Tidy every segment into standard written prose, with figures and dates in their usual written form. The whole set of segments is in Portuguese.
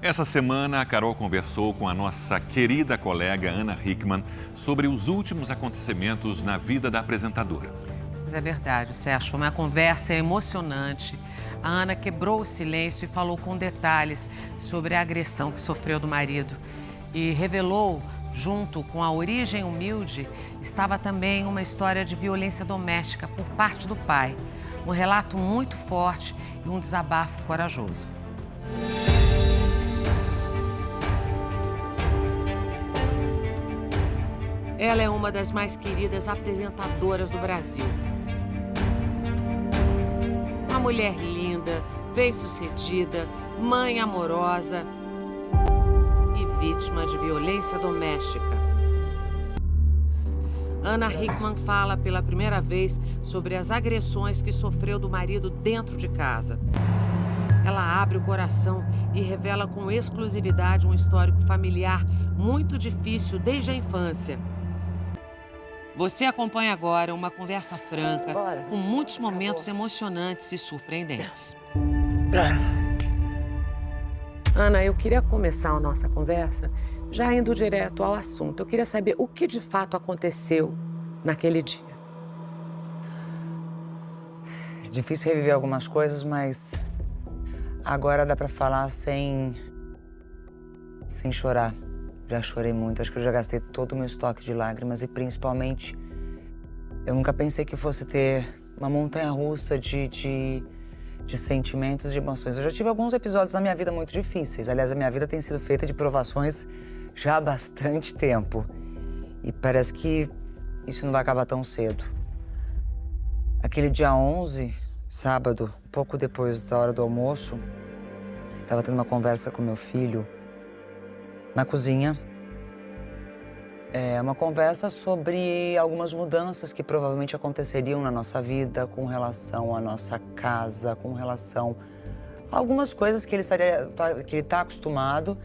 Essa semana, a Carol conversou com a nossa querida colega Ana Hickman sobre os últimos acontecimentos na vida da apresentadora. É verdade, Sérgio, foi uma conversa emocionante. A Ana quebrou o silêncio e falou com detalhes sobre a agressão que sofreu do marido. E revelou, junto com a origem humilde, estava também uma história de violência doméstica por parte do pai. Um relato muito forte e um desabafo corajoso. Ela é uma das mais queridas apresentadoras do Brasil. Uma mulher linda, bem-sucedida, mãe amorosa e vítima de violência doméstica. Ana Hickman fala pela primeira vez sobre as agressões que sofreu do marido dentro de casa. Ela abre o coração e revela com exclusividade um histórico familiar muito difícil desde a infância. Você acompanha agora uma conversa franca, com muitos momentos emocionantes e surpreendentes. Ana, eu queria começar a nossa conversa já indo direto ao assunto. Eu queria saber o que de fato aconteceu naquele dia. É difícil reviver algumas coisas, mas agora dá pra falar sem chorar. Já chorei muito, acho que eu já gastei todo o meu estoque de lágrimas e principalmente eu nunca pensei que fosse ter uma montanha-russa de sentimentos, de emoções. Eu já tive alguns episódios na minha vida muito difíceis. Aliás, a minha vida tem sido feita de provações já há bastante tempo. E parece que isso não vai acabar tão cedo. Aquele dia 11, sábado, pouco depois da hora do almoço, eu tava tendo uma conversa com meu filho na cozinha. É uma conversa sobre algumas mudanças que provavelmente aconteceriam na nossa vida com relação à nossa casa, com relação a algumas coisas que ele está acostumado.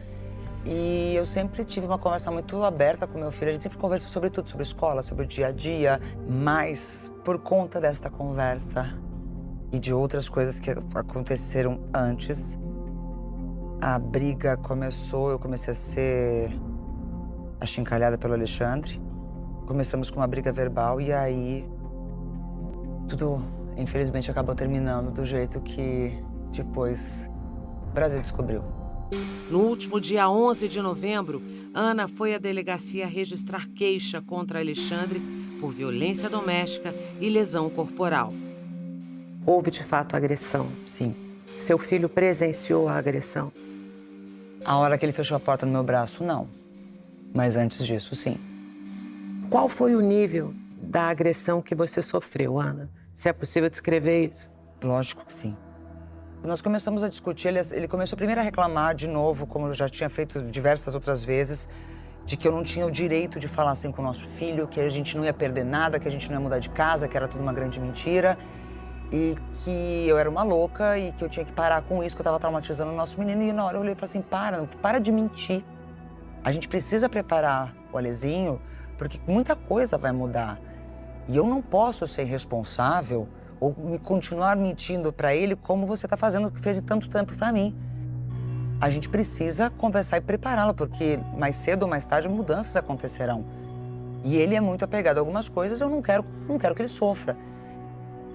E eu sempre tive uma conversa muito aberta com meu filho. A gente sempre conversou sobre tudo, sobre escola, sobre o dia a dia. Mas por conta desta conversa e de outras coisas que aconteceram antes, a briga começou, eu comecei a ser achincalhada pelo Alexandre. Começamos com uma briga verbal e aí tudo, infelizmente, acabou terminando do jeito que depois o Brasil descobriu. No último dia 11 de novembro, Ana foi à delegacia registrar queixa contra Alexandre por violência doméstica e lesão corporal. Houve, de fato, agressão? Sim. Seu filho presenciou a agressão? A hora que ele fechou a porta no meu braço, não. Mas antes disso, sim. Qual foi o nível da agressão que você sofreu, Ana? Se é possível descrever isso? Lógico que sim. Nós começamos a discutir, ele começou primeiro a reclamar de novo, como eu já tinha feito diversas outras vezes, de que eu não tinha o direito de falar assim com o nosso filho, que a gente não ia perder nada, que a gente não ia mudar de casa, que era tudo uma grande mentira. E que eu era uma louca e que eu tinha que parar com isso, que eu estava traumatizando o nosso menino. E na hora eu olhei e falei assim, para de mentir. A gente precisa preparar o Alezinho, porque muita coisa vai mudar. E eu não posso ser responsável ou continuar mentindo para ele como você está fazendo, que fez tanto tempo para mim. A gente precisa conversar e prepará-lo, porque mais cedo ou mais tarde mudanças acontecerão. E ele é muito apegado a algumas coisas, eu não quero que ele sofra.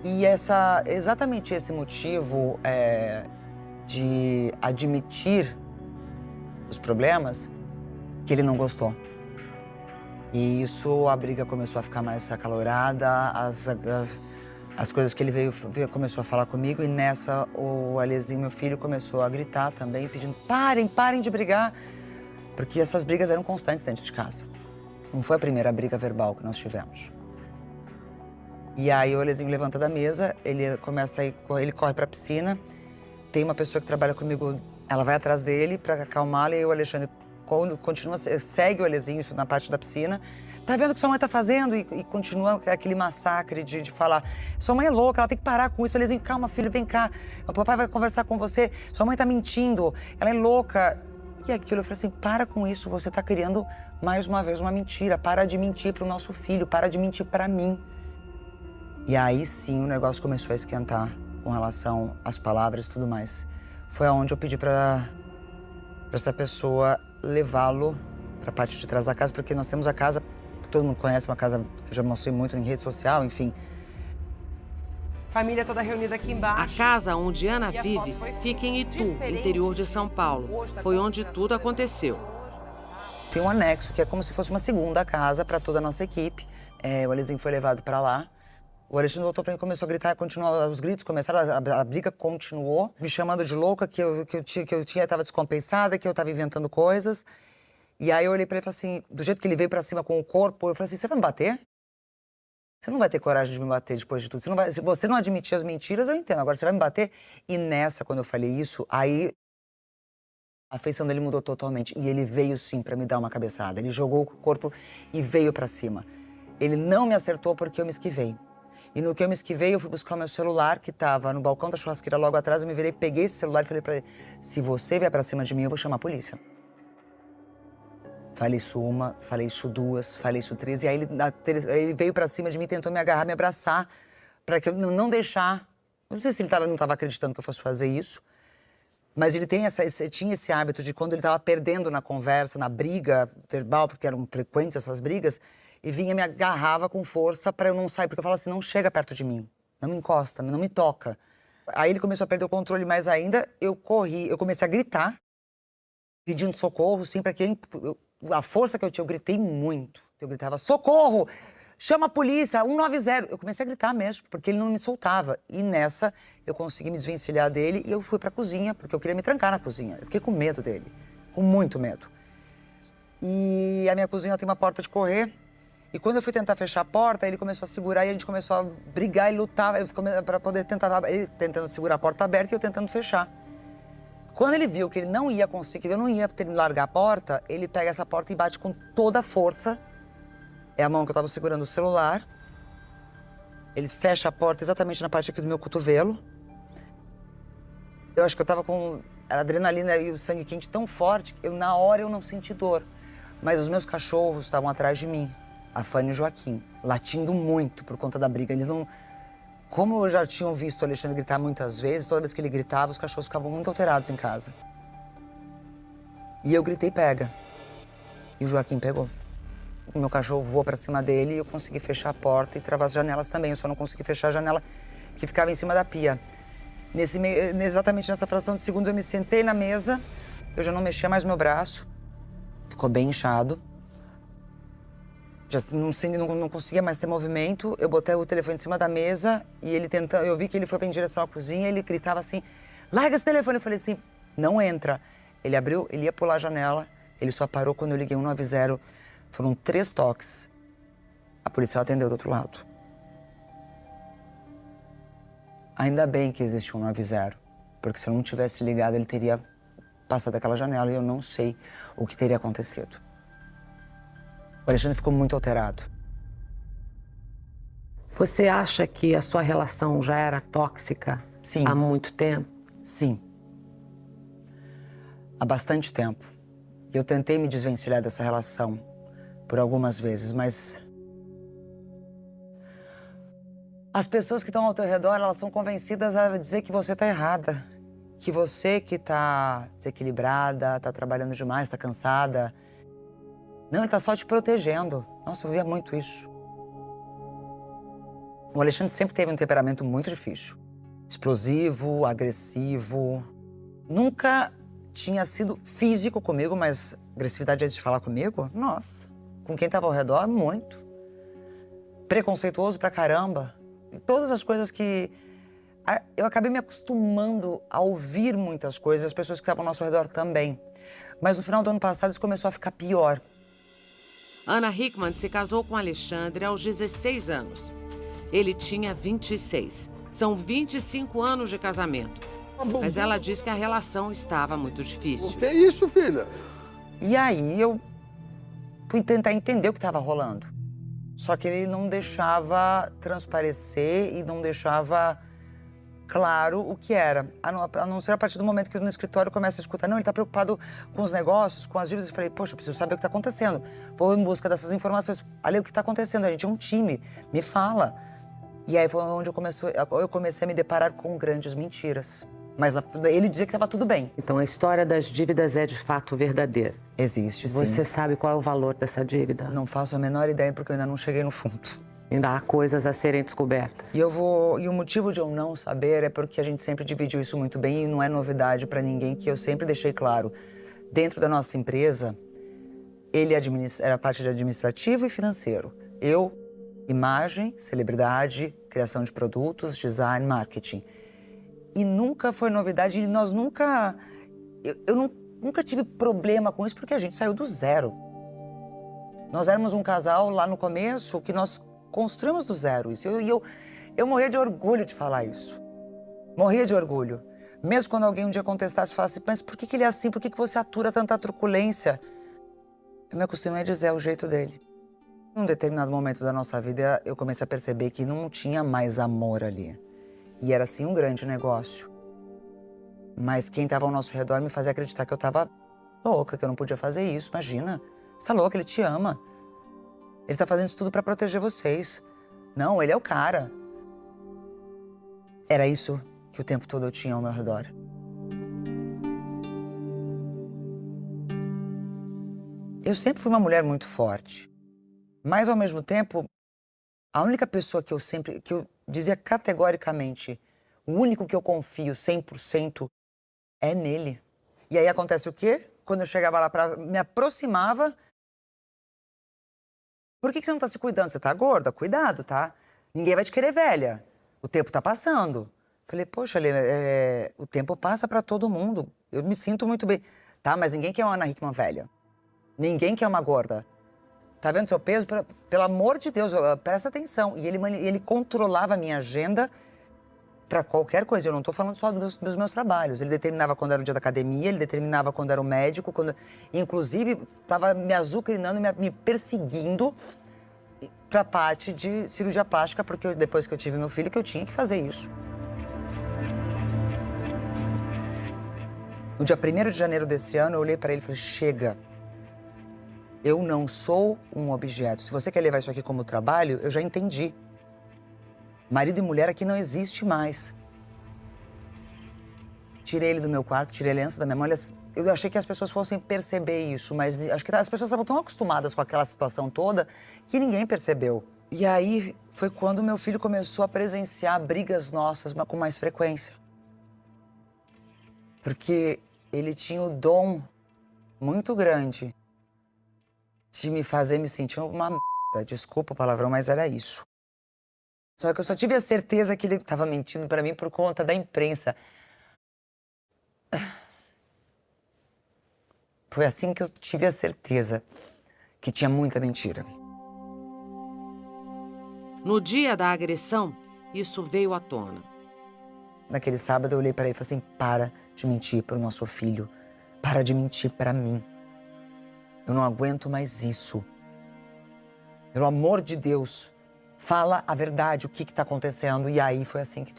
E exatamente esse motivo de admitir os problemas que ele não gostou. E isso, a briga começou a ficar mais acalorada, as coisas que ele começou a falar comigo, e nessa o Alezinho, meu filho, começou a gritar também, pedindo parem de brigar, porque essas brigas eram constantes dentro de casa. Não foi a primeira briga verbal que nós tivemos. E aí o Alezinho levanta da mesa, ele corre pra piscina, tem uma pessoa que trabalha comigo, ela vai atrás dele pra acalmá-lo, e o Alexandre segue o Alezinho na parte da piscina. Tá vendo o que sua mãe tá fazendo? E continua aquele massacre de falar, sua mãe é louca, ela tem que parar com isso. Alezinho, calma, filho, vem cá, o papai vai conversar com você, sua mãe tá mentindo, ela é louca. E aquilo, eu falei assim, para com isso, você tá criando mais uma vez uma mentira, para de mentir pro nosso filho, para de mentir pra mim. E aí sim o negócio começou a esquentar com relação às palavras e tudo mais. Foi aonde eu pedi pra para essa pessoa levá-lo para a parte de trás da casa, porque nós temos a casa, que todo mundo conhece, uma casa que eu já mostrei muito em rede social, enfim. Família toda reunida aqui A embaixo. casa onde Ana E a vive foto foi fica em Itu, diferente interior de São Paulo. Foi onde tudo aconteceu. Tem um anexo, que é como se fosse uma segunda casa para toda a nossa equipe. O Alezinho foi levado para lá. O Alexandre voltou para mim, começou a gritar, continuou, os gritos começaram, a briga continuou, me chamando de louca, que eu estava descompensada, que eu estava inventando coisas. E aí eu olhei para ele e falei assim, do jeito que ele veio para cima com o corpo, eu falei assim, você vai me bater? Você não vai ter coragem de me bater depois de tudo. Se você não admitir as mentiras, eu entendo. Agora, você vai me bater? E nessa, quando eu falei isso, aí a feição dele mudou totalmente. E ele veio, sim, pra me dar uma cabeçada. Ele jogou o corpo e veio pra cima. Ele não me acertou porque eu me esquivei. E no que eu me esquivei, eu fui buscar o meu celular, que tava no balcão da churrasqueira logo atrás. Eu me virei, peguei esse celular e falei pra ele, se você vier pra cima de mim, eu vou chamar a polícia. Falei isso uma, falei isso duas, falei isso três. E aí ele veio pra cima de mim, tentou me agarrar, me abraçar, pra que eu não deixar. Não sei se ele não tava acreditando que eu fosse fazer isso, mas ele tinha esse hábito de quando ele tava perdendo na conversa, na briga verbal, porque eram frequentes essas brigas, e vinha e me agarrava com força pra eu não sair, porque eu falava assim, não chega perto de mim, não me encosta, não me toca. Aí ele começou a perder o controle mais ainda, eu corri, eu comecei a gritar, pedindo socorro, sim, pra quem... A força que eu tinha, eu gritei muito. Eu gritava, socorro! Chama a polícia, 190. Eu comecei a gritar mesmo, porque ele não me soltava. E nessa, eu consegui me desvencilhar dele e eu fui pra cozinha, porque eu queria me trancar na cozinha. Eu fiquei com medo dele, com muito medo. E a minha cozinha tem uma porta de correr. E quando eu fui tentar fechar a porta, ele começou a segurar e a gente começou a brigar e lutar pra poder tentar... Ele tentando segurar a porta aberta e eu tentando fechar. Quando ele viu que ele não ia conseguir, que eu não ia ter me largar a porta, ele pega essa porta e bate com toda a força. É a mão que eu tava segurando o celular. Ele fecha a porta exatamente na parte aqui do meu cotovelo. Eu acho que eu tava com a adrenalina e o sangue quente tão forte que na hora eu não senti dor. Mas os meus cachorros estavam atrás de mim, a Fanny e o Joaquim, latindo muito por conta da briga. Eles não... Como eu já tinham visto o Alexandre gritar muitas vezes, toda vez que ele gritava, os cachorros ficavam muito alterados em casa. E eu gritei, pega. E o Joaquim pegou. O meu cachorro voou pra cima dele e eu consegui fechar a porta e travar as janelas também. Eu só não consegui fechar a janela que ficava em cima da pia. Exatamente nessa fração de segundos eu me sentei na mesa, eu já não mexia mais meu braço. Ficou bem inchado. Já não conseguia mais ter movimento. Eu botei o telefone em cima da mesa e ele tentando. Eu vi que ele foi em direção à cozinha e ele gritava assim: larga esse telefone. Eu falei assim: não entra. Ele abriu, ele ia pular a janela. Ele só parou quando eu liguei 190. Foram 3 toques. A polícia atendeu do outro lado. Ainda bem que existe 190, porque se eu não tivesse ligado, ele teria passado aquela janela e eu não sei o que teria acontecido. O Alexandre ficou muito alterado. Você acha que a sua relação já era tóxica? Sim. Há muito tempo? Sim. Há bastante tempo. Eu tentei me desvencilhar dessa relação por algumas vezes, mas... As pessoas que estão ao teu redor, elas são convencidas a dizer que você está errada. Que você que está desequilibrada, está trabalhando demais, está cansada. Não, ele tá só te protegendo. Nossa, eu via muito isso. O Alexandre sempre teve um temperamento muito difícil. Explosivo, agressivo. Nunca tinha sido físico comigo, mas agressividade antes de falar comigo, nossa. Com quem tava ao redor, muito. Preconceituoso pra caramba. E todas as coisas que... Eu acabei me acostumando a ouvir muitas coisas, as pessoas que estavam ao nosso redor também. Mas no final do ano passado isso começou a ficar pior. Ana Hickman se casou com Alexandre aos 16 anos. Ele tinha 26. São 25 anos de casamento. Mas ela diz que a relação estava muito difícil. O que é isso, filha? E aí eu fui tentar entender o que estava rolando. Só que ele não deixava transparecer e não deixava claro o que era. A não ser a partir do momento que eu no escritório começo a escutar, não, ele tá preocupado com os negócios, com as dívidas. Eu falei, poxa, eu preciso saber o que tá acontecendo. Vou em busca dessas informações. Ali, o que tá acontecendo? A gente é um time, me fala. E aí foi onde eu comecei a me deparar com grandes mentiras. Mas ele dizia que estava tudo bem. Então a história das dívidas é de fato verdadeira? Existe, sim. Você sabe qual é o valor dessa dívida? Não faço a menor ideia porque eu ainda não cheguei no fundo. Ainda há coisas a serem descobertas. E o motivo de eu não saber é porque a gente sempre dividiu isso muito bem e não é novidade para ninguém, que eu sempre deixei claro. Dentro da nossa empresa, ele era a parte de administrativo e financeiro. Eu, imagem, celebridade, criação de produtos, design, marketing. E nunca foi novidade, e nós nunca... nunca tive problema com isso, porque a gente saiu do zero. Nós éramos um casal lá no começo que nós construímos do zero isso. Eu morria de orgulho de falar isso. Morria de orgulho. Mesmo quando alguém um dia contestasse e falasse, mas por que ele é assim? Por que você atura tanta truculência? Eu me acostumei a dizer, é o jeito dele. Num determinado momento da nossa vida, eu comecei a perceber que não tinha mais amor ali. E era, sim, um grande negócio. Mas quem estava ao nosso redor me fazia acreditar que eu estava louca, que eu não podia fazer isso. Imagina, você tá louca, ele te ama. Ele tá fazendo isso tudo para proteger vocês. Não, ele é o cara. Era isso que o tempo todo eu tinha ao meu redor. Eu sempre fui uma mulher muito forte. Mas, ao mesmo tempo, a única pessoa que eu dizia categoricamente, o único que eu confio 100% é nele. E aí acontece o quê? Quando eu chegava lá, me aproximava... Por que você não tá se cuidando? Você tá gorda? Cuidado, tá? Ninguém vai te querer velha. O tempo tá passando. Falei, poxa, Lê, o tempo passa pra todo mundo. Eu me sinto muito bem. Tá, mas ninguém quer uma Ana Hickman velha. Ninguém quer uma gorda. Tá vendo seu peso? Pelo amor de Deus, presta atenção. E ele controlava a minha agenda para qualquer coisa. Eu não tô falando só dos meus trabalhos. Ele determinava quando era o dia da academia, ele determinava quando era o médico, inclusive estava me azucrinando, me perseguindo para a parte de cirurgia plástica, porque depois que eu tive meu filho, que eu tinha que fazer isso. No dia 1º de janeiro desse ano, eu olhei para ele e falei, chega. Eu não sou um objeto. Se você quer levar isso aqui como trabalho, eu já entendi. Marido e mulher aqui não existe mais. Tirei ele do meu quarto, tirei a aliança da minha mão. Eu achei que as pessoas fossem perceber isso, mas acho que as pessoas estavam tão acostumadas com aquela situação toda que ninguém percebeu. E aí foi quando meu filho começou a presenciar brigas nossas com mais frequência. Porque ele tinha o dom muito grande de me fazer me sentir uma merda. Desculpa o palavrão, mas era isso. Só que eu só tive a certeza que ele estava mentindo para mim por conta da imprensa. Foi assim que eu tive a certeza que tinha muita mentira. No dia da agressão, isso veio à tona. Naquele sábado eu olhei para ele e falei assim, para de mentir para o nosso filho. Para de mentir para mim. Eu não aguento mais isso. Pelo amor de Deus, fala a verdade, o que está acontecendo. E aí foi assim que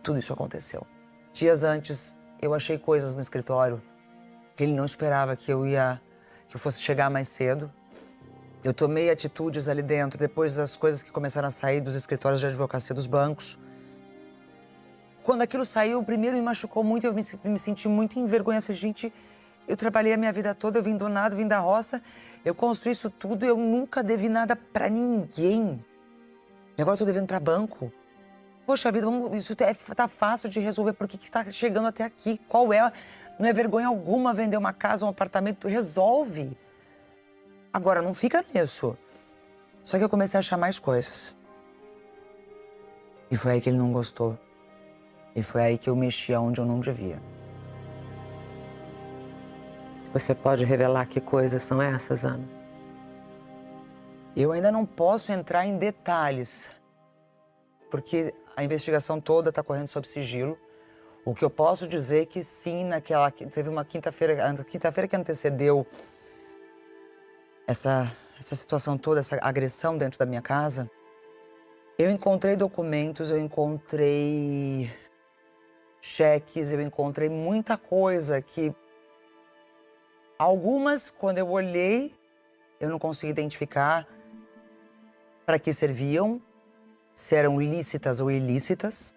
tudo isso aconteceu. Dias antes, eu achei coisas no escritório que ele não esperava que eu fosse chegar mais cedo. Eu tomei atitudes ali dentro, depois das coisas que começaram a sair dos escritórios de advocacia dos bancos. Quando aquilo saiu, primeiro me machucou muito, eu me senti muito envergonhada. Falei, gente, eu trabalhei a minha vida toda, eu vim do nada, vim da roça, eu construí isso tudo, eu nunca devi nada pra ninguém. E agora eu tô devendo pra banco. Poxa vida, isso tá fácil de resolver, por que tá chegando até aqui? Qual é? Não é vergonha alguma vender uma casa, um apartamento, resolve. Agora, não fica nisso. Só que eu comecei a achar mais coisas. E foi aí que ele não gostou. E foi aí que eu mexi onde eu não devia. Você pode revelar que coisas são essas, Ana? Eu ainda não posso entrar em detalhes, porque a investigação toda está correndo sob sigilo. O que eu posso dizer é que sim, teve uma quinta-feira, a quinta-feira que antecedeu essa situação toda, essa agressão dentro da minha casa, eu encontrei documentos, eu encontrei cheques, eu encontrei muita coisa que... Algumas, quando eu olhei, eu não consegui identificar para que serviam, se eram lícitas ou ilícitas.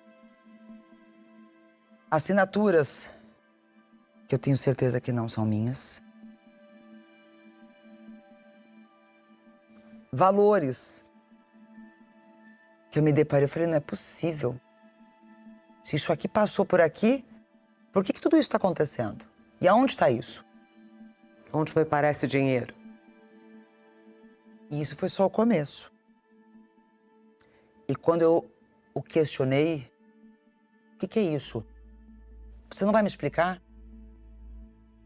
Assinaturas que eu tenho certeza que não são minhas. Valores que eu me deparei, eu falei, não é possível. Se isso aqui passou por aqui, por que tudo isso está acontecendo? E aonde está isso? Onde foi parar esse dinheiro? E isso foi só o começo. E quando eu o questionei, o que é isso? Você não vai me explicar?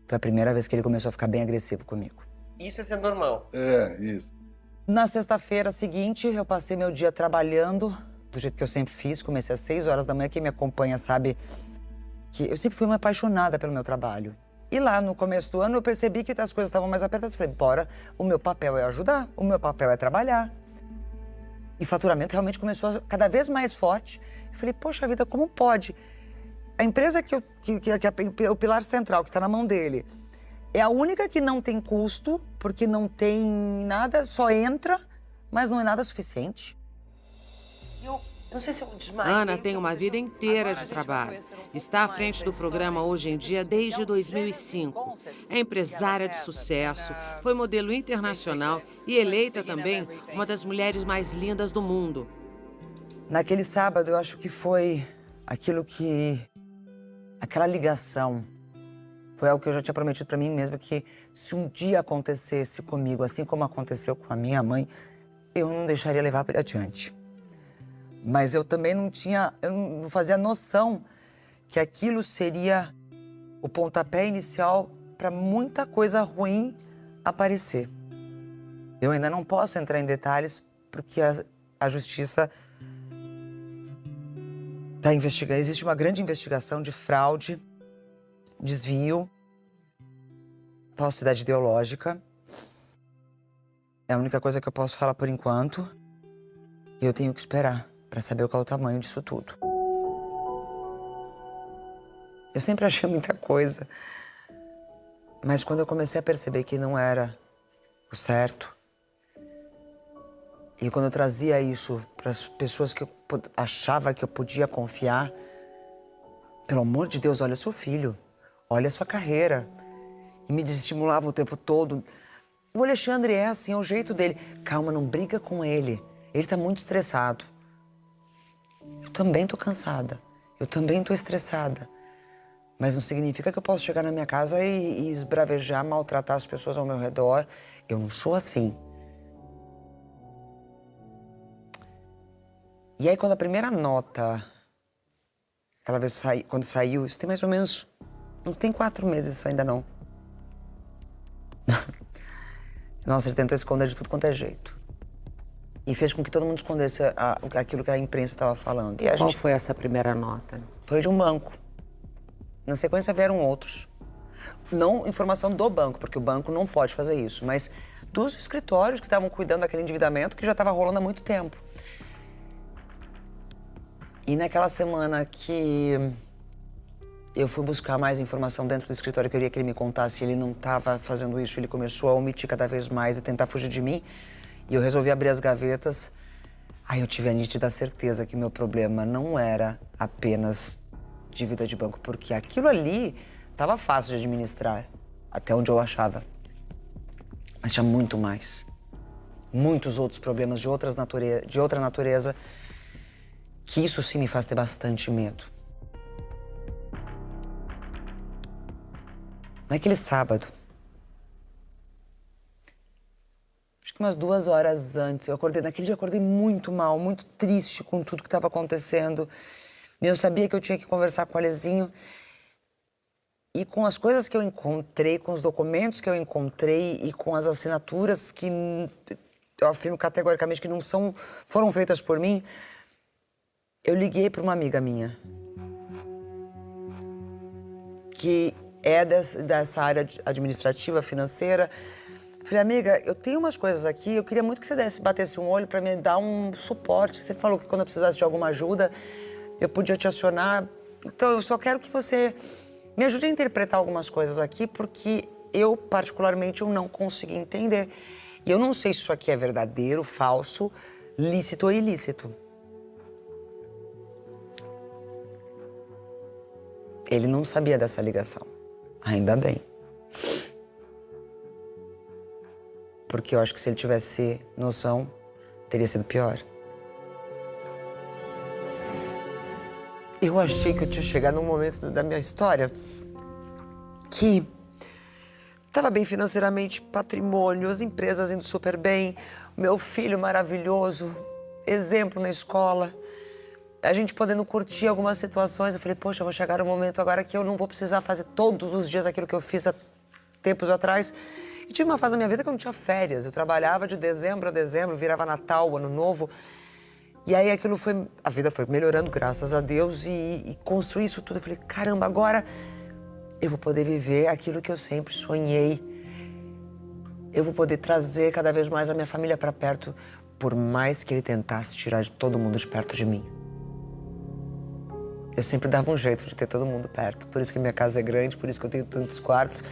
Foi a primeira vez que ele começou a ficar bem agressivo comigo. Isso é ser normal. É, isso. Na sexta-feira seguinte, eu passei meu dia trabalhando, do jeito que eu sempre fiz. Comecei às 6 horas da manhã. Quem me acompanha sabe que eu sempre fui uma apaixonada pelo meu trabalho. E lá no começo do ano eu percebi que as coisas estavam mais apertadas. Falei, bora, o meu papel é ajudar, o meu papel é trabalhar. E o faturamento realmente começou a cada vez mais forte. Eu falei, poxa vida, como pode? A empresa que é o pilar central, que está na mão dele, é a única que não tem custo, porque não tem nada, só entra, mas não é nada suficiente. Eu não sei se eu desmaiei. Ana tem uma vida inteira de trabalho. Está à frente do programa hoje em dia desde 2005. É empresária de sucesso, foi modelo internacional e eleita também uma das mulheres mais lindas do mundo. Naquele sábado, eu acho que foi aquela ligação. Foi algo que eu já tinha prometido para mim mesma, que se um dia acontecesse comigo, assim como aconteceu com a minha mãe, eu não deixaria levar adiante. Mas eu também eu não fazia noção que aquilo seria o pontapé inicial para muita coisa ruim aparecer. Eu ainda não posso entrar em detalhes porque a justiça está investigando. Existe uma grande investigação de fraude, desvio, falsidade ideológica. É a única coisa que eu posso falar por enquanto. E eu tenho que esperar para saber qual é o tamanho disso tudo. Eu sempre achei muita coisa. Mas quando eu comecei a perceber que não era o certo, e quando eu trazia isso para as pessoas que eu achava que eu podia confiar, pelo amor de Deus, olha seu filho, olha a sua carreira. E me desestimulava o tempo todo. O Alexandre é assim, é o jeito dele. Calma, não briga com ele. Ele tá muito estressado. Eu também tô cansada. Eu também tô estressada. Mas não significa que eu posso chegar na minha casa e esbravejar, maltratar as pessoas ao meu redor. Eu não sou assim. E aí, quando a primeira nota, aquela vez quando saiu, isso tem mais ou menos... Não tem 4 meses isso ainda, não. Nossa, ele tentou esconder de tudo quanto é jeito. E fez com que todo mundo escondesse aquilo que a imprensa estava falando. E Qual foi essa primeira nota? Foi de um banco. Na sequência vieram outros. Não informação do banco, porque o banco não pode fazer isso, mas dos escritórios que estavam cuidando daquele endividamento que já estava rolando há muito tempo. E naquela semana que eu fui buscar mais informação dentro do escritório, que eu queria que ele me contasse, ele não estava fazendo isso, ele começou a omitir cada vez mais e tentar fugir de mim. E eu resolvi abrir as gavetas. Aí eu tive a nítida certeza que meu problema não era apenas dívida de banco, porque aquilo ali estava fácil de administrar, até onde eu achava. Mas tinha muito mais. Muitos outros problemas de outra natureza, que isso sim me faz ter bastante medo. Naquele sábado, acho que umas 2 horas antes, naquele dia eu acordei muito mal, muito triste com tudo que estava acontecendo. E eu sabia que eu tinha que conversar com o Alezinho. E com as coisas que eu encontrei, com os documentos que eu encontrei e com as assinaturas que eu afirmo categoricamente que não foram feitas por mim, eu liguei para uma amiga minha, que é dessa área administrativa, financeira. Falei, amiga, eu tenho umas coisas aqui, eu queria muito que você batesse um olho para me dar um suporte. Você falou que quando eu precisasse de alguma ajuda, eu podia te acionar. Então, eu só quero que você me ajude a interpretar algumas coisas aqui, porque eu, particularmente, eu não consegui entender. E eu não sei se isso aqui é verdadeiro, falso, lícito ou ilícito. Ele não sabia dessa ligação. Ainda bem. Porque eu acho que se ele tivesse noção, teria sido pior. Eu achei que eu tinha chegado num momento da minha história que estava bem financeiramente, patrimônio, as empresas indo super bem, meu filho maravilhoso, exemplo na escola, a gente podendo curtir algumas situações. Eu falei, poxa, eu vou chegar no momento agora que eu não vou precisar fazer todos os dias aquilo que eu fiz há tempos atrás. E tive uma fase da minha vida que eu não tinha férias. Eu trabalhava de dezembro a dezembro, virava Natal, Ano Novo. E aí aquilo foi... A vida foi melhorando, graças a Deus, e construí isso tudo. Eu falei, caramba, agora eu vou poder viver aquilo que eu sempre sonhei. Eu vou poder trazer cada vez mais a minha família para perto, por mais que ele tentasse tirar todo mundo de perto de mim. Eu sempre dava um jeito de ter todo mundo perto. Por isso que minha casa é grande, por isso que eu tenho tantos quartos.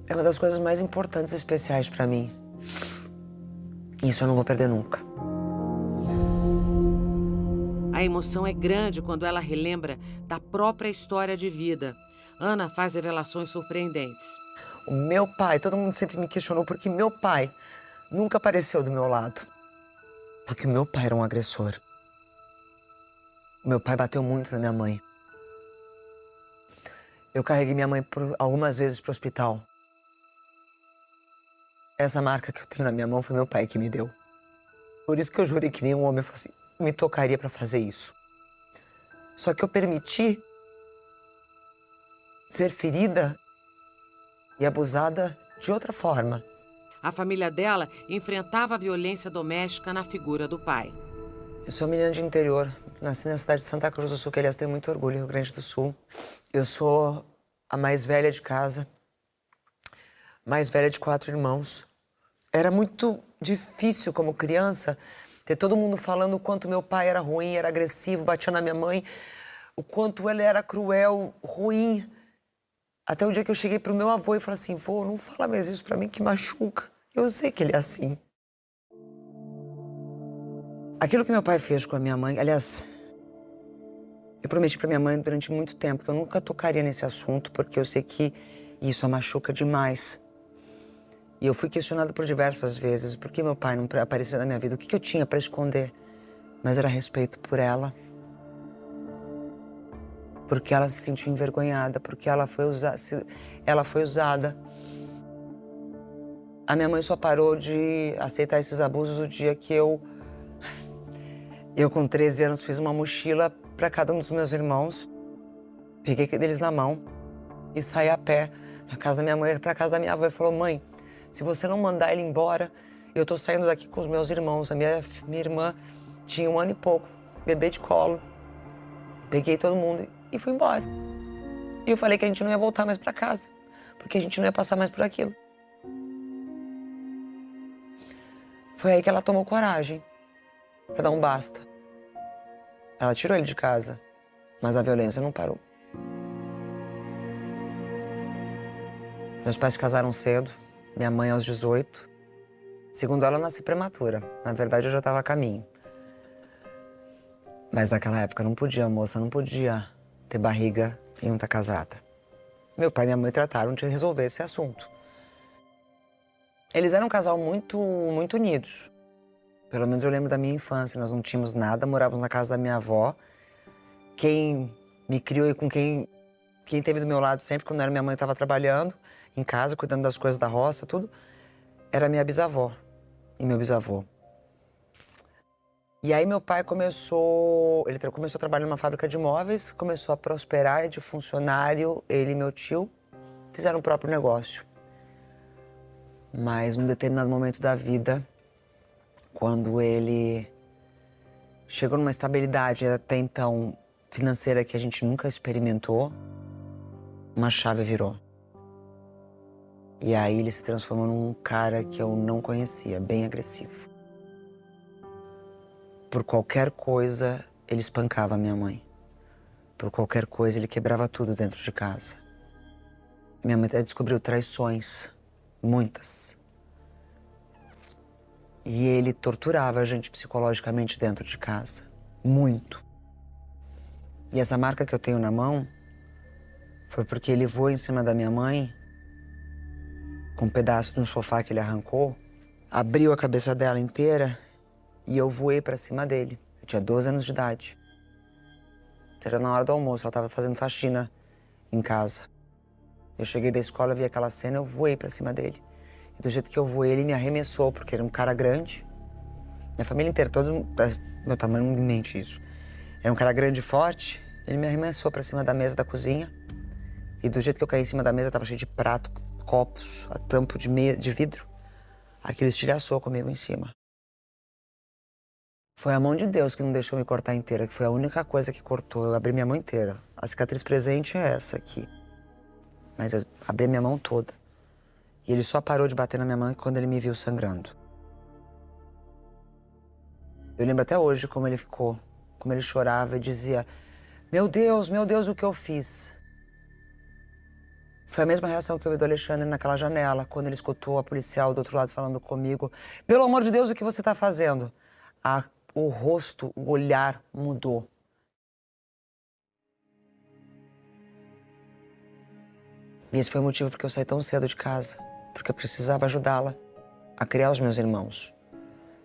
É uma das coisas mais importantes e especiais para mim. Isso eu não vou perder nunca. A emoção é grande quando ela relembra da própria história de vida. Ana faz revelações surpreendentes. O meu pai, todo mundo sempre me questionou porque meu pai nunca apareceu do meu lado. Porque meu pai era um agressor. Meu pai bateu muito na minha mãe. Eu carreguei minha mãe algumas vezes para o hospital. Essa marca que eu tenho na minha mão foi meu pai que me deu. Por isso que eu jurei que nenhum homem me tocaria para fazer isso. Só que eu permiti ser ferida e abusada de outra forma. A família dela enfrentava a violência doméstica na figura do pai. Eu sou menina de interior, nasci na cidade de Santa Cruz do Sul, que aliás tem muito orgulho, Rio Grande do Sul. Eu sou a mais velha de casa, mais velha de 4 irmãos. Era muito difícil como criança ter todo mundo falando o quanto meu pai era ruim, era agressivo, batia na minha mãe, o quanto ele era cruel, ruim. Até o dia que eu cheguei pro meu avô e falei assim, vô, não fala mais isso pra mim que machuca. Eu sei que ele é assim. Aquilo que meu pai fez com a minha mãe, aliás, eu prometi pra minha mãe durante muito tempo que eu nunca tocaria nesse assunto, porque eu sei que isso a machuca demais. E eu fui questionada por diversas vezes por que meu pai não apareceu na minha vida, o que eu tinha para esconder. Mas era respeito por ela. Porque ela se sentiu envergonhada, porque ela foi usada. A minha mãe só parou de aceitar esses abusos o dia que eu com 13 anos, fiz uma mochila para cada um dos meus irmãos. Peguei deles na mão e saí a pé da casa da minha mãe para casa da minha avó. E falou, mãe, se você não mandar ele embora, eu tô saindo daqui com os meus irmãos. A minha irmã tinha 1 ano e pouco, bebê de colo. Peguei todo mundo e fui embora. E eu falei que a gente não ia voltar mais para casa, porque a gente não ia passar mais por aquilo. Foi aí que ela tomou coragem para dar um basta. Ela tirou ele de casa, mas a violência não parou. Meus pais se casaram cedo. Minha mãe aos 18. Segundo ela, eu nasci prematura. Na verdade, eu já estava a caminho. Mas naquela época não podia, moça, não podia ter barriga e não estar casada. Meu pai e minha mãe trataram de resolver esse assunto. Eles eram um casal muito unidos. Pelo menos eu lembro da minha infância. Nós não tínhamos nada, morávamos na casa da minha avó. Quem me criou e com quem esteve do meu lado sempre, quando era minha mãe, estava trabalhando em casa, cuidando das coisas da roça, tudo, era minha bisavó e meu bisavô. E aí meu pai começou a trabalhar numa fábrica de móveis, começou a prosperar de funcionário, ele e meu tio fizeram o próprio negócio. Mas num determinado momento da vida, quando ele chegou numa estabilidade até então financeira que a gente nunca experimentou, uma chave virou. E aí ele se transformou num cara que eu não conhecia, bem agressivo. Por qualquer coisa, ele espancava a minha mãe. Por qualquer coisa, ele quebrava tudo dentro de casa. Minha mãe até descobriu traições, muitas. E ele torturava a gente psicologicamente dentro de casa, muito. E essa marca que eu tenho na mão foi porque ele voou em cima da minha mãe com um pedaço de um sofá que ele arrancou, abriu a cabeça dela inteira e eu voei pra cima dele. Eu tinha 12 anos de idade. Era na hora do almoço, ela estava fazendo faxina em casa. Eu cheguei da escola, vi aquela cena, eu voei pra cima dele. E do jeito que eu voei, ele me arremessou, porque era um cara grande. Minha família inteira, todo meu tamanho não mente isso. Era um cara grande e forte, ele me arremessou pra cima da mesa da cozinha. E do jeito que eu caí em cima da mesa, tava cheio de prato, copos, a tampa de vidro. Aquilo estilhaçou comigo em cima. Foi a mão de Deus que não deixou me cortar inteira, que foi a única coisa que cortou. Eu abri minha mão inteira. A cicatriz presente é essa aqui. Mas eu abri minha mão toda. E ele só parou de bater na minha mão quando ele me viu sangrando. Eu lembro até hoje como ele ficou, como ele chorava e dizia: meu Deus, o que eu fiz? Foi a mesma reação que eu vi do Alexandre naquela janela, quando ele escutou a policial do outro lado falando comigo: pelo amor de Deus, o que você está fazendo? O rosto, o olhar mudou. E esse foi o motivo porque eu saí tão cedo de casa. Porque eu precisava ajudá-la a criar os meus irmãos.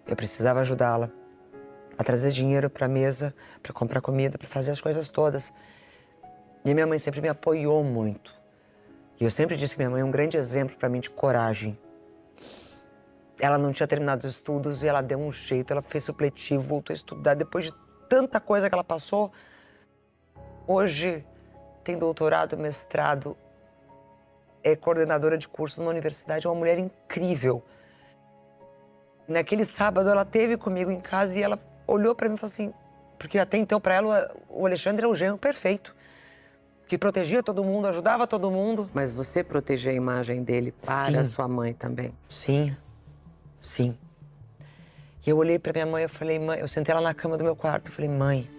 Eu precisava ajudá-la a trazer dinheiro para a mesa, para comprar comida, para fazer as coisas todas. E a minha mãe sempre me apoiou muito. E eu sempre disse que minha mãe é um grande exemplo para mim de coragem. Ela não tinha terminado os estudos e ela deu um jeito, ela fez supletivo, voltou a estudar. Depois de tanta coisa que ela passou, hoje tem doutorado, mestrado, é coordenadora de curso numa universidade, é uma mulher incrível. Naquele sábado ela esteve comigo em casa e ela olhou para mim e falou assim, porque até então para ela o Alexandre é o genro perfeito, que protegia todo mundo, ajudava todo mundo. Mas você protegeu a imagem dele para sua mãe também? Sim. Sim. E eu olhei pra minha mãe e falei, mãe, eu sentei lá na cama do meu quarto e falei, mãe,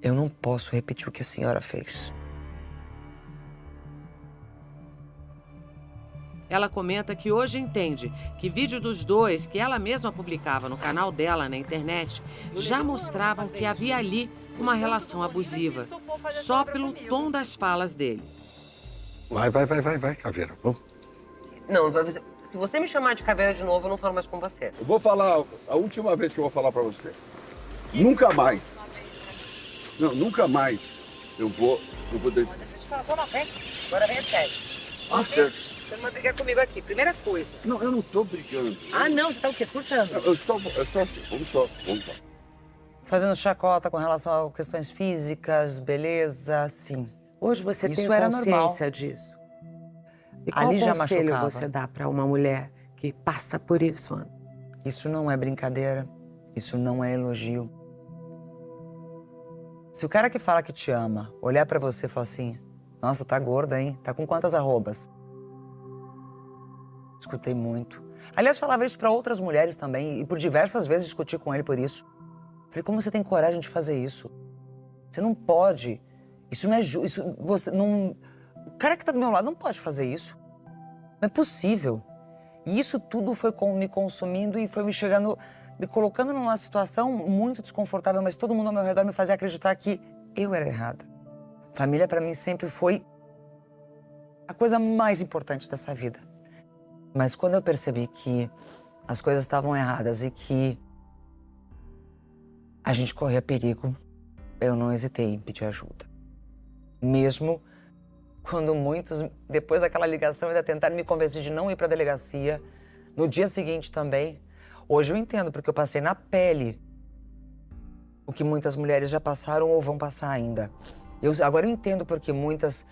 eu não posso repetir o que a senhora fez. Ela comenta que hoje entende que vídeos dos dois, que ela mesma publicava no canal dela na internet, já mostravam que havia ali uma relação abusiva, só pelo tom das falas dele. Vai, Caveira. Vamos. Não, se você me chamar de caveira de novo, eu não falo mais com você. Eu vou falar, a última vez que eu vou falar pra você. Nunca mais. Não, nunca mais eu vou Deixa eu te falar só uma vez. Agora vem a sério. Você não vai brigar comigo aqui. Primeira coisa. Não, eu não tô brigando. Ah, não? Você tá o quê? Surtando? Eu só assim, vamos lá. Fazendo chacota com relação a questões físicas, beleza, sim. Hoje você Isso tem era consciência normal. disso? E qual Ali já conselho machucava. você dá para uma mulher que passa por isso, Ana? Isso não é brincadeira. Isso não é elogio. Se o cara que fala que te ama olhar pra você e falar assim, nossa, tá gorda, hein? Tá com quantas arrobas? Escutei muito. Aliás, falava isso pra outras mulheres também, e por diversas vezes discuti com ele por isso. Falei, como você tem coragem de fazer isso? Você não pode. Isso não é justo. Você não... O cara que tá do meu lado não pode fazer isso. Não é possível. E isso tudo foi me consumindo e foi me colocando numa situação muito desconfortável, mas todo mundo ao meu redor me fazia acreditar que eu era errada. Família pra mim sempre foi a coisa mais importante dessa vida. Mas quando eu percebi que as coisas estavam erradas e que a gente corria perigo, eu não hesitei em pedir ajuda. Mesmo quando muitos, depois daquela ligação, ainda tentaram me convencer de não ir para a delegacia, no dia seguinte também. Hoje eu entendo, porque eu passei na pele o que muitas mulheres já passaram ou vão passar ainda. Agora eu entendo porque muitas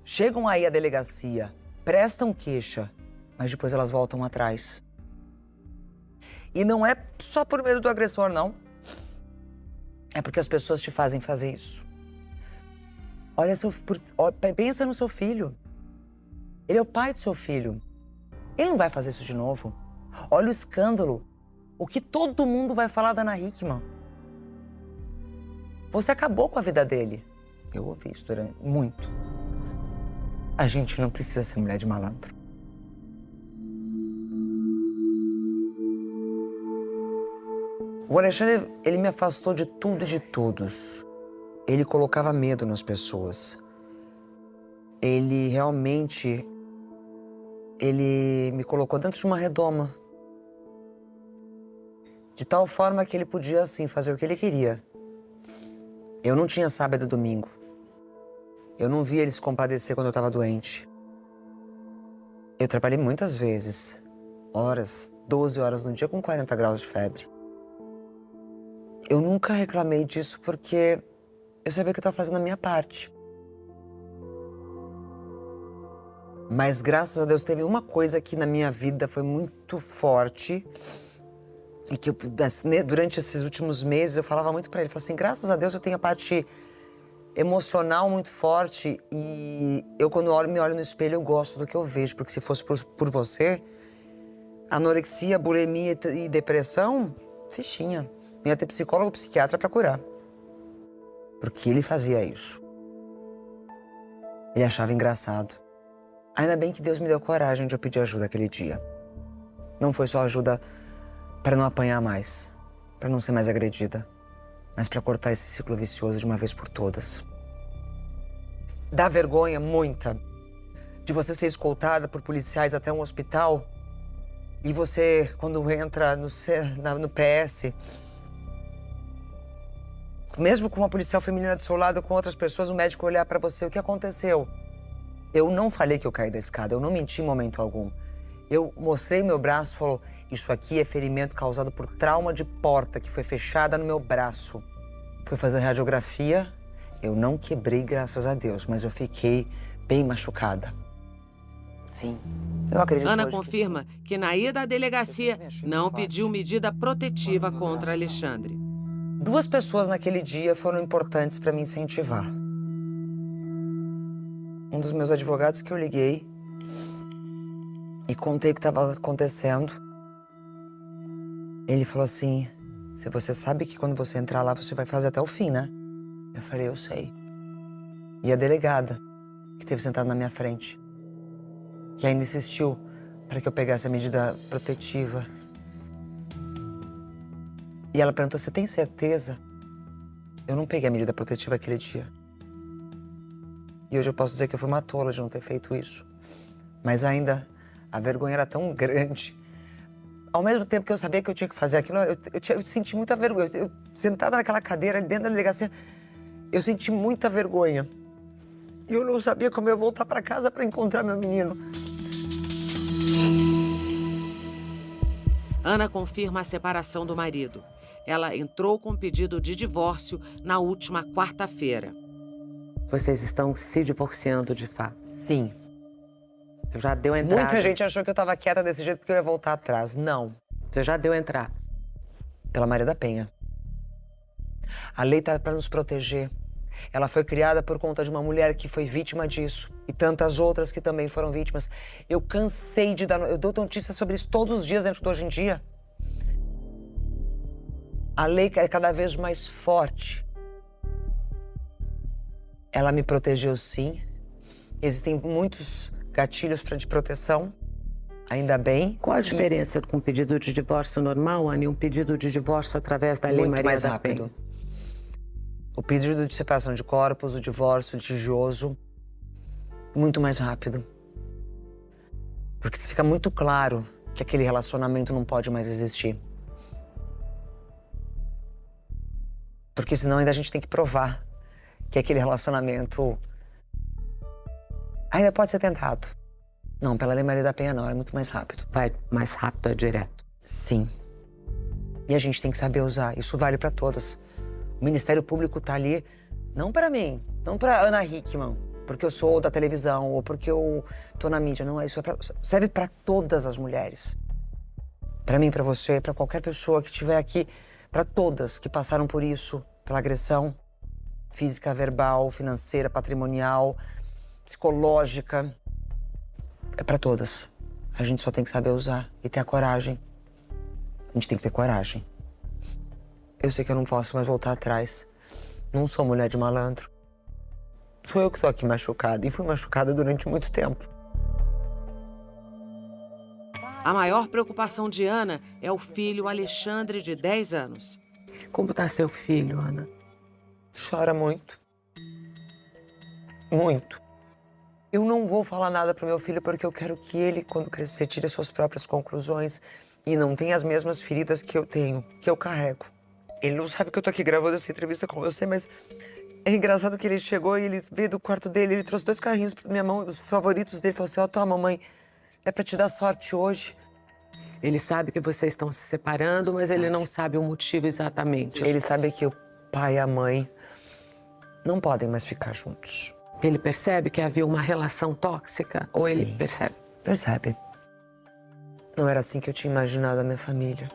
chegam aí à delegacia, prestam queixa, mas depois elas voltam atrás. E não é só por medo do agressor, não. É porque as pessoas te fazem fazer isso. Pensa no seu filho. Ele é o pai do seu filho. Ele não vai fazer isso de novo. Olha o escândalo. O que todo mundo vai falar da Ana Hickman. Você acabou com a vida dele. Eu ouvi isso muito. A gente não precisa ser mulher de malandro. O Alexandre, ele me afastou de tudo e de todos. ele colocava medo nas pessoas. Ele realmente, ele me colocou dentro de uma redoma. De tal forma que ele podia, assim, fazer o que ele queria. Eu não tinha sábado e domingo. Eu não via ele se compadecer quando eu estava doente. Eu trabalhei muitas vezes, horas, 12 horas no dia com 40 graus de febre. Eu nunca reclamei disso porque eu sabia que eu estava fazendo a minha parte. Mas graças a Deus teve uma coisa que na minha vida foi muito forte e que eu, durante esses últimos meses eu falava muito para ele, falava assim, graças a Deus eu tenho a parte emocional muito forte e eu quando me olho no espelho eu gosto do que eu vejo, porque se fosse por você, anorexia, bulimia e depressão, fichinha. Não ia ter psicólogo ou psiquiatra para curar. Porque ele fazia isso. Ele achava engraçado. Ainda bem que Deus me deu coragem de eu pedir ajuda aquele dia. Não foi só ajuda para não apanhar mais, para não ser mais agredida, mas para cortar esse ciclo vicioso de uma vez por todas. Dá vergonha, muita, de você ser escoltada por policiais até um hospital e você, quando entra no PS, mesmo com uma policial feminina do seu lado, com outras pessoas, o médico olhar para você, o que aconteceu? Eu não falei que eu caí da escada, eu não menti em momento algum. Eu mostrei meu braço e falou, isso aqui é ferimento causado por trauma de porta que foi fechada no meu braço. Fui fazer radiografia, eu não quebrei, graças a Deus, mas eu fiquei bem machucada. Sim, eu acredito. Ana hoje confirma que na ida à delegacia não pediu medida protetiva contra Alexandre. 2 pessoas naquele dia foram importantes para me incentivar. Um dos meus advogados que eu liguei e contei o que estava acontecendo. Ele falou assim, se você sabe que quando você entrar lá, você vai fazer até o fim, né? Eu falei, eu sei. E a delegada, que esteve sentada na minha frente, que ainda insistiu para que eu pegasse a medida protetiva. E ela perguntou, você tem certeza? Eu não peguei a medida protetiva aquele dia. E hoje eu posso dizer que eu fui uma tola de não ter feito isso. Mas ainda, a vergonha era tão grande. Ao mesmo tempo que eu sabia que eu tinha que fazer aquilo, eu senti muita vergonha. Eu sentada naquela cadeira, dentro da delegacia, eu senti muita vergonha. E eu não sabia como eu ia voltar para casa para encontrar meu menino. Ana confirma a separação do marido. Ela entrou com pedido de divórcio na última quarta-feira. Vocês estão se divorciando de fato? Sim. Você já deu entrada? Muita gente achou que eu estava quieta desse jeito porque eu ia voltar atrás. Não. Você já deu entrada? Pela Maria da Penha. A lei está para nos proteger. Ela foi criada por conta de uma mulher que foi vítima disso. E tantas outras que também foram vítimas. Eu cansei de dar... Eu dou notícias sobre isso todos os dias dentro do Hoje em Dia. A lei é cada vez mais forte. Ela me protegeu, sim. Existem muitos gatilhos de proteção, ainda bem. Qual a diferença com um pedido de divórcio normal, Ana, e um pedido de divórcio através da Lei Maria da Penha? Muito mais rápido. O pedido de separação de corpos, o divórcio litigioso, muito mais rápido. Porque fica muito claro que aquele relacionamento não pode mais existir. Porque senão ainda a gente tem que provar que aquele relacionamento ainda pode ser tentado. Não, pela Lei Maria da Penha não, é muito mais rápido. Vai mais rápido, é direto. Sim. E a gente tem que saber usar, isso vale para todos. O Ministério Público tá ali, não para mim, não para Ana Hickman, porque eu sou da televisão ou porque eu tô na mídia, não, isso serve para todas as mulheres. Para mim, para você, para qualquer pessoa que estiver aqui, para todas que passaram por isso, pela agressão física, verbal, financeira, patrimonial, psicológica. É para todas. A gente só tem que saber usar e ter a coragem. A gente tem que ter coragem. Eu sei que eu não posso mais voltar atrás. Não sou mulher de malandro. Sou eu que tô aqui machucada e fui machucada durante muito tempo. A maior preocupação de Ana é o filho Alexandre, de 10 anos. Como tá seu filho, Ana? Chora muito. Muito. Eu não vou falar nada pro meu filho porque eu quero que ele, quando crescer, tire suas próprias conclusões e não tenha as mesmas feridas que eu tenho, que eu carrego. Ele não sabe que eu tô aqui gravando essa entrevista com você, mas é engraçado que ele chegou e ele veio do quarto dele, ele trouxe 2 carrinhos pra minha mão, os favoritos dele, falou assim, ó, toma, mamãe, é pra te dar sorte hoje. Ele sabe que vocês estão se separando, mas ele não sabe o motivo exatamente. Ele sabe que o pai e a mãe não podem mais ficar juntos. Ele percebe que havia uma relação tóxica? Ou Sim. ele percebe? Percebe. Não era assim que eu tinha imaginado a minha família.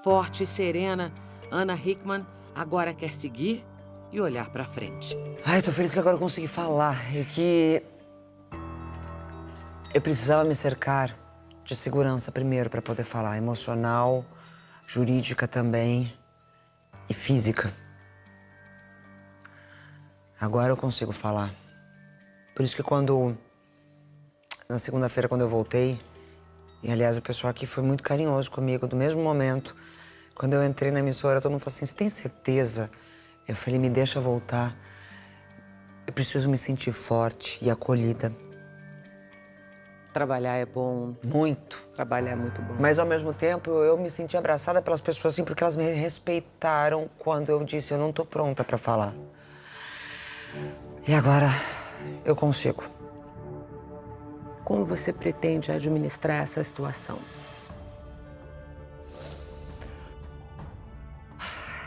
Forte e serena, Ana Hickman agora quer seguir e olhar pra frente. Ai, tô feliz que agora eu consegui falar. E que eu precisava me cercar de segurança primeiro para poder falar. Emocional, jurídica também e física. Agora eu consigo falar. Por isso que na segunda-feira, quando eu voltei, e aliás o pessoal aqui foi muito carinhoso comigo, do mesmo momento, quando eu entrei na emissora, todo mundo falou assim, você tem certeza? Eu falei, me deixa voltar. Eu preciso me sentir forte e acolhida. Trabalhar é bom. Muito. Trabalhar é muito bom. Mas, ao mesmo tempo, eu me senti abraçada pelas pessoas, assim, porque elas me respeitaram quando eu disse, eu não tô pronta pra falar. E agora, eu consigo. Como você pretende administrar essa situação?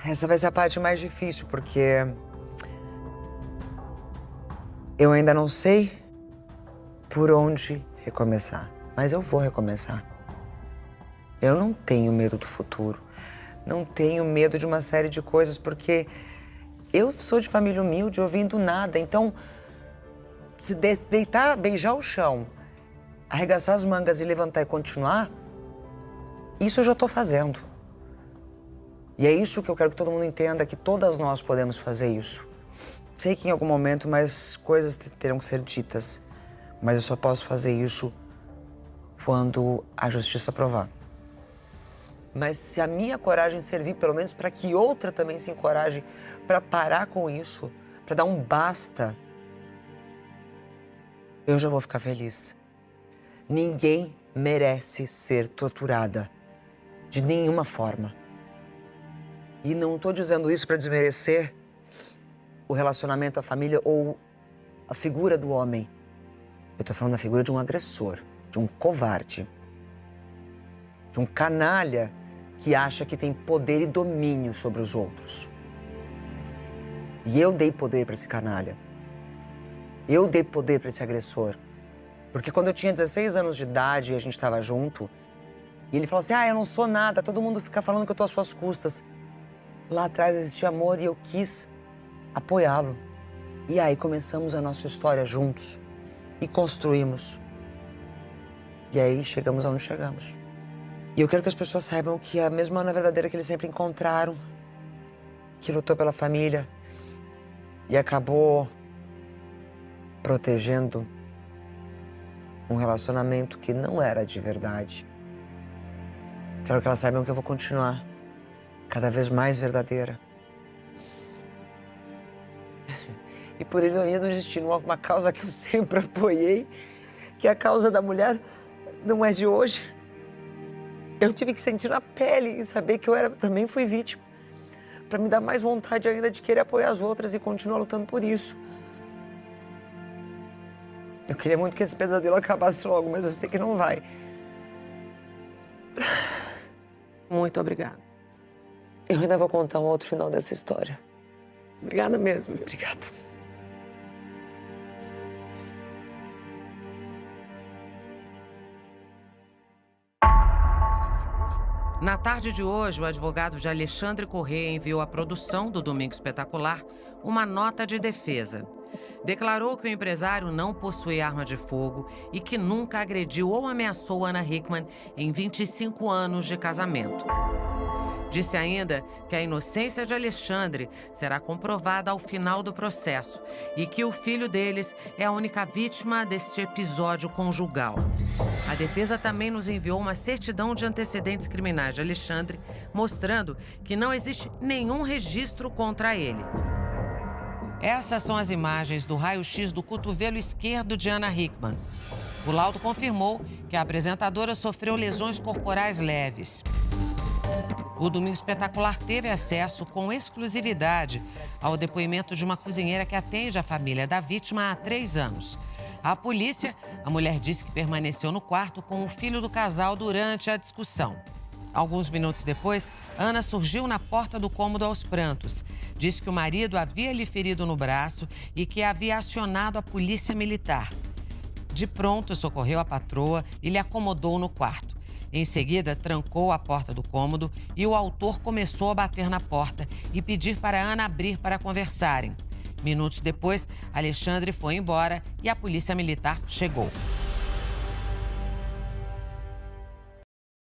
Essa vai ser a parte mais difícil, porque eu ainda não sei por onde recomeçar, mas eu vou recomeçar. Eu não tenho medo do futuro, não tenho medo de uma série de coisas, porque eu sou de família humilde, ouvindo nada, então se deitar, beijar o chão, arregaçar as mangas e levantar e continuar, isso eu já estou fazendo. E é isso que eu quero que todo mundo entenda, que todas nós podemos fazer isso. Sei que em algum momento mais coisas terão que ser ditas, mas eu só posso fazer isso quando a justiça provar. Mas se a minha coragem servir pelo menos para que outra também se encoraje para parar com isso, para dar um basta, eu já vou ficar feliz. Ninguém merece ser torturada, de nenhuma forma. E não estou dizendo isso para desmerecer o relacionamento, a família ou a figura do homem. Eu estou falando da figura de um agressor, de um covarde, de um canalha que acha que tem poder e domínio sobre os outros. E eu dei poder para esse canalha. Eu dei poder para esse agressor. Porque quando eu tinha 16 anos de idade e a gente estava junto, e ele falou assim, eu não sou nada, todo mundo fica falando que eu tô às suas custas. Lá atrás existia amor e eu quis apoiá-lo. E aí começamos a nossa história juntos e construímos. E aí chegamos aonde chegamos. E eu quero que as pessoas saibam que a mesma Ana verdadeira que eles sempre encontraram, que lutou pela família e acabou protegendo um relacionamento que não era de verdade. Quero que elas saibam que eu vou continuar cada vez mais verdadeira. E por ironia do destino, uma causa que eu sempre apoiei, que é a causa da mulher, não é de hoje. Eu tive que sentir na pele e saber que eu também fui vítima, para me dar mais vontade ainda de querer apoiar as outras e continuar lutando por isso. Eu queria muito que esse pesadelo acabasse logo, mas eu sei que não vai. Muito obrigada. Eu ainda vou contar um outro final dessa história. Obrigada mesmo. Obrigada. Na tarde de hoje, o advogado de Alexandre Corrêa enviou à produção do Domingo Espetacular uma nota de defesa. Declarou que o empresário não possui arma de fogo e que nunca agrediu ou ameaçou Ana Hickman em 25 anos de casamento. Disse ainda que a inocência de Alexandre será comprovada ao final do processo e que o filho deles é a única vítima deste episódio conjugal. A defesa também nos enviou uma certidão de antecedentes criminais de Alexandre, mostrando que não existe nenhum registro contra ele. Essas são as imagens do raio-x do cotovelo esquerdo de Ana Hickman. O laudo confirmou que a apresentadora sofreu lesões corporais leves. O Domingo Espetacular teve acesso com exclusividade ao depoimento de uma cozinheira que atende a família da vítima há 3 anos. À polícia, a mulher disse que permaneceu no quarto com o filho do casal durante a discussão. Alguns minutos depois, Ana surgiu na porta do cômodo aos prantos. Disse que o marido havia lhe ferido no braço e que havia acionado a polícia militar. De pronto, socorreu a patroa e lhe acomodou no quarto. Em seguida, trancou a porta do cômodo e o autor começou a bater na porta e pedir para Ana abrir para conversarem. Minutos depois, Alexandre foi embora e a polícia militar chegou.